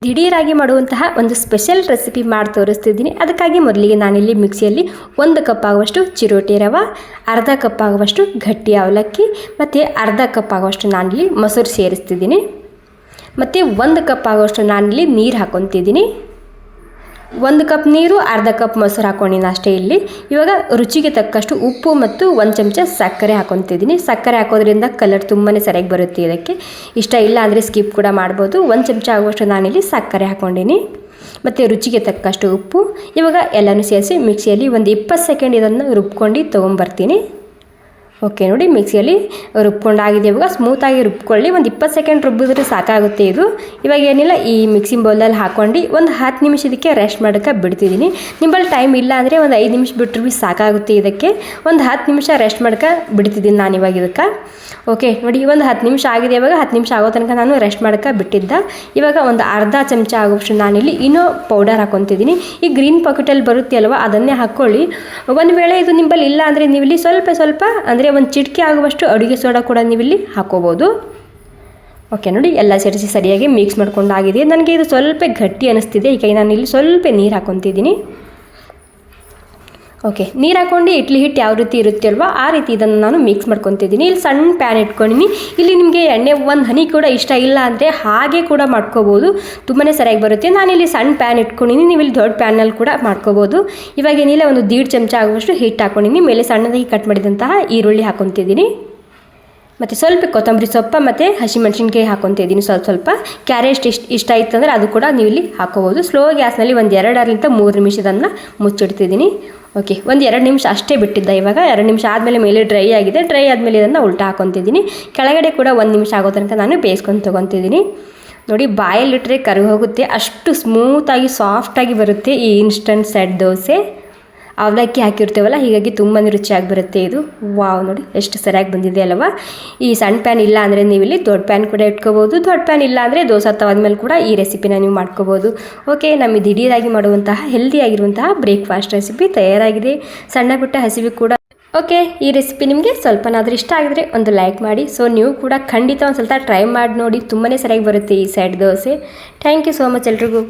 ದಿಢೀರಾಗಿ ಮಾಡುವಂತಹ ಒಂದು special recipe ಮಾಡಿ ತೋರಿಸ್ತಿದ್ದೀನಿ. ಅದಕ್ಕಾಗಿ ಮೊದಲಿಗೆ ನಾನಿಲ್ಲಿ ಮಿಕ್ಸಿಯಲ್ಲಿ 1 ಕಪ್ ಆಗುವಷ್ಟು ಚಿರೋಟಿ ರವೆ, ಅರ್ಧ ಕಪ್ ಆಗುವಷ್ಟು ಗಟ್ಟಿ ಅವಲಕ್ಕಿ ಮತ್ತು ಅರ್ಧ ಕಪ್ ಆಗುವಷ್ಟು ನಾನಿಲ್ಲಿ ಮೊಸರು ಸೇರಿಸ್ತಿದ್ದೀನಿ. ಮತ್ತು 1 ಕಪ್ ಆಗುವಷ್ಟು ನಾನಿಲ್ಲಿ ನೀರು ಹಾಕ್ಕೊತಿದ್ದೀನಿ. 1 ಕಪ್ ನೀರು, ಅರ್ಧ ಕಪ್ ಮೊಸರು ಹಾಕ್ಕೊಂಡಿನಿ ಅಷ್ಟೇ. ಇಲ್ಲಿ ಇವಾಗ ರುಚಿಗೆ ತಕ್ಕಷ್ಟು ಉಪ್ಪು ಮತ್ತು 1 ಚಮಚ ಸಕ್ಕರೆ ಹಾಕ್ಕೊತಿದ್ದೀನಿ. ಸಕ್ಕರೆ ಹಾಕೋದ್ರಿಂದ ಕಲರ್ ತುಂಬಾ ಸರಿಯಾಗಿ ಬರುತ್ತೆ. ಇದಕ್ಕೆ ಇಷ್ಟ ಇಲ್ಲ ಅಂದರೆ ಸ್ಕಿಪ್ ಕೂಡ ಮಾಡ್ಬೋದು. 1 ಚಮಚ ಆಗುವಷ್ಟು ನಾನಿಲ್ಲಿ ಸಕ್ಕರೆ ಹಾಕ್ಕೊಂಡಿನಿ ಮತ್ತು ರುಚಿಗೆ ತಕ್ಕಷ್ಟು ಉಪ್ಪು. ಇವಾಗ ಎಲ್ಲನೂ ಸೇರಿಸಿ ಮಿಕ್ಸಿಯಲ್ಲಿ ಒಂದು 20 ಸೆಕೆಂಡ್ ಇದನ್ನು ರುಬ್ಕೊಂಡು ತೊಗೊಂಬರ್ತೀನಿ. ಓಕೆ ನೋಡಿ, ಮಿಕ್ಸಿಯಲ್ಲಿ ರುಬ್ಕೊಂಡಾಗಿದೆ. ಇವಾಗ ಸ್ಮೂತಾಗಿ ರುಬ್ಕೊಳ್ಳಿ. ಒಂದು 20 ಸೆಕೆಂಡ್ ರುಬ್ಬಿದ್ರೆ ಸಾಕಾಗುತ್ತೆ ಇದು. ಇವಾಗ ಏನಿಲ್ಲ, ಈ ಮಿಕ್ಸಿಂಗ್ ಬೌಲಲ್ಲಿ ಹಾಕ್ಕೊಂಡು ಒಂದು 10 ನಿಮಿಷ ಇದಕ್ಕೆ ರೆಸ್ಟ್ ಮಾಡೋಕ್ಕೆ ಬಿಡ್ತಿದ್ದೀನಿ. ನಿಮ್ಮಲ್ಲಿ ಟೈಮ್ ಇಲ್ಲ ಅಂದರೆ ಒಂದು 5 ನಿಮಿಷ ಬಿಟ್ಟರು ಭೀ ಸಾಕಾಗುತ್ತೆ. ಇದಕ್ಕೆ ಒಂದು 10 ನಿಮಿಷ ರೆಸ್ಟ್ ಮಾಡೋಕ್ಕೆ ಬಿಡ್ತಿದ್ದೀನಿ ನಾನು ಇವಾಗ ಇದಕ್ಕೆ. ಓಕೆ ನೋಡಿ, ಒಂದು 10 ನಿಮಿಷ ಆಗಿದೆ. ಇವಾಗ 10 ನಿಮಿಷ ಆಗೋ ತನಕ ನಾನು ರೆಸ್ಟ್ ಮಾಡೋಕ್ಕೆ ಬಿಟ್ಟಿದ್ದೆ. ಇವಾಗ ಒಂದು ಅರ್ಧ ಚಮಚ ಆಗೋಷ್ಟು ನಾನಿಲ್ಲಿ ಇನ್ನೂ ಪೌಡರ್ ಹಾಕ್ಕೊತಿದ್ದೀನಿ. ಈ ಗ್ರೀನ್ ಪಾಕೆಟಲ್ಲಿ ಬರುತ್ತೆ ಅಲ್ವ, ಅದನ್ನೇ ಹಾಕ್ಕೊಳ್ಳಿ. ಒಂದು ವೇಳೆ ಇದು ನಿಮ್ಮಲ್ಲಿ ಇಲ್ಲ ಅಂದರೆ ನೀವಿಲ್ಲಿ ಸ್ವಲ್ಪ ಅಂದರೆ ಒಂದು ಚಿಟಿಕೆ ಆಗುವಷ್ಟು ಅಡುಗೆ ಸೋಡಾ ಕೂಡ ನೀವಿಲ್ಲಿ ಹಾಕೋಬೋದು. ಓಕೆ ನೋಡಿ, ಎಲ್ಲ ಸೇರಿಸಿ ಸರಿಯಾಗಿ ಮಿಕ್ಸ್ ಮಾಡ್ಕೊಂಡಾಗಿದೆ. ನನಗೆ ಇದು ಸ್ವಲ್ಪ ಗಟ್ಟಿ ಅನ್ನಿಸ್ತಿದೆ. ಈಗ ನಾನು ಇಲ್ಲಿ ಸ್ವಲ್ಪ ನೀರು ಹಾಕ್ಕೊತಿದ್ದೀನಿ. ಓಕೆ, ನೀರು ಹಾಕ್ಕೊಂಡು ಇಡ್ಲಿ ಹಿಟ್ಟು ಯಾವ ರೀತಿ ಇರುತ್ತೆ ಅಲ್ವಾ, ಆ ರೀತಿ ಇದನ್ನು ನಾನು ಮಿಕ್ಸ್ ಮಾಡ್ಕೊತಿದ್ದೀನಿ. ಇಲ್ಲಿ ಸಣ್ಣ ಪ್ಯಾನ್ ಇಟ್ಕೊಂಡಿನಿ. ಇಲ್ಲಿ ನಿಮಗೆ ಎಣ್ಣೆ ಒಂದು ಹನಿ ಕೂಡ ಇಷ್ಟ ಇಲ್ಲ ಅಂದರೆ ಹಾಗೆ ಕೂಡ ಮಾಡ್ಕೋಬೋದು, ತುಂಬಾ ಸರಿಯಾಗಿ ಬರುತ್ತೆ. ನಾನಿಲ್ಲಿ ಸಣ್ಣ ಪ್ಯಾನ್ ಇಟ್ಕೊಂಡಿನಿ, ನೀವು ಇಲ್ಲಿ ದೊಡ್ಡ ಪ್ಯಾನಲ್ಲಿ ಕೂಡ ಮಾಡ್ಕೋಬೋದು. ಇವಾಗ ಏನಿಲ್ಲ, ಒಂದು 1.5 ಚಮಚ ಆಗುವಷ್ಟು ಹಿಟ್ಟು ಹಾಕ್ಕೊಂಡಿನಿ. ಮೇಲೆ ಸಣ್ಣದಾಗಿ ಕಟ್ ಮಾಡಿದಂತಹ ಈರುಳ್ಳಿ ಹಾಕ್ಕೊತಿದ್ದೀನಿ. ಮತ್ತು ಸ್ವಲ್ಪ ಕೊತ್ತಂಬರಿ ಸೊಪ್ಪು ಮತ್ತು ಹಸಿಮೆಣ್ಸಿನ್ಕಾಯಿ ಹಾಕ್ಕೊತಿದ್ದೀನಿ. ಸ್ವಲ್ಪ ಕ್ಯಾರೆಟ್ ಇಷ್ಟ ಆಯ್ತು ಅಂದರೆ ಅದು ಕೂಡ ನೀವು ಇಲ್ಲಿ ಹಾಕೋಬೋದು. ಸ್ಲೋ ಗ್ಯಾಸ್ನಲ್ಲಿ ಒಂದು 2-3 ನಿಮಿಷದನ್ನು ಮುಚ್ಚಿಡ್ತಿದ್ದೀನಿ. ಓಕೆ, ಒಂದು 2 ನಿಮಿಷ ಅಷ್ಟೇ ಬಿಟ್ಟಿದ್ದೆ. ಇವಾಗ 2 ನಿಮಿಷ ಆದಮೇಲೆ ಮೇಲೆ ಡ್ರೈ ಆಗಿದೆ. ಡ್ರೈ ಆದಮೇಲೆ ಇದನ್ನು ಉಲ್ಟಾ ಹಾಕ್ಕೊತಿದ್ದೀನಿ. ಕೆಳಗಡೆ ಕೂಡ 1 ನಿಮಿಷ ಆಗೋ ತನಕ ನಾನು ಬೇಯಿಸ್ಕೊಂಡು ತೊಗೊತಿದ್ದೀನಿ. ನೋಡಿ, ಬಾಯಲ್ಲಿಟ್ಟರೆ ಕರಗಿ ಹೋಗುತ್ತೆ, ಅಷ್ಟು ಸ್ಮೂತಾಗಿ ಸಾಫ್ಟಾಗಿ ಬರುತ್ತೆ ಈ ಇನ್ಸ್ಟಂಟ್ ಸೆಟ್ ದೋಸೆ. ಅವಲಕ್ಕಿ ಹಾಕಿರ್ತೀವಲ್ಲ, ಹೀಗಾಗಿ ತುಂಬಾ ರುಚಿಯಾಗಿ ಬರುತ್ತೆ ಇದು. ವಾವ್, ನೋಡಿ ಎಷ್ಟು ಸರಿಯಾಗಿ ಬಂದಿದೆ ಅಲ್ವಾ. ಈ ಸಣ್ಣ ಪ್ಯಾನ್ ಇಲ್ಲ ಅಂದರೆ ನೀವು ಇಲ್ಲಿ ದೊಡ್ಡ ಪ್ಯಾನ್ ಕೂಡ ಇಟ್ಕೋಬೋದು. ದೊಡ್ಡ ಪ್ಯಾನ್ ಇಲ್ಲ ಅಂದರೆ ದೋಸೆ ತವಾದ ಮೇಲೆ ಕೂಡ ಈ ರೆಸಿಪಿನ ನೀವು ಮಾಡ್ಕೋಬೋದು. ಓಕೆ, ನಮಗೆ ದಿಢೀರಾಗಿ ಮಾಡುವಂತಹ ಹೆಲ್ದಿಯಾಗಿರುವಂತಹ ಬ್ರೇಕ್ಫಾಸ್ಟ್ ರೆಸಿಪಿ ತಯಾರಾಗಿದೆ. ಸಣ್ಣ ಪುಟ್ಟ ಹಸಿವು ಕೂಡ. ಓಕೆ, ಈ ರೆಸಿಪಿ ನಿಮಗೆ ಸ್ವಲ್ಪನಾದರೂ ಇಷ್ಟ ಆಗಿದ್ರೆ ಒಂದು ಲೈಕ್ ಮಾಡಿ. ಸೊ ನೀವು ಕೂಡ ಖಂಡಿತ ಒಂದು ಸ್ವಲ್ಪ ಟ್ರೈ ಮಾಡಿ ನೋಡಿ, ತುಂಬಾ ಸರಿಯಾಗಿ ಬರುತ್ತೆ ಈ set dosa. Thank you so much ಎಲ್ರಿಗೂ.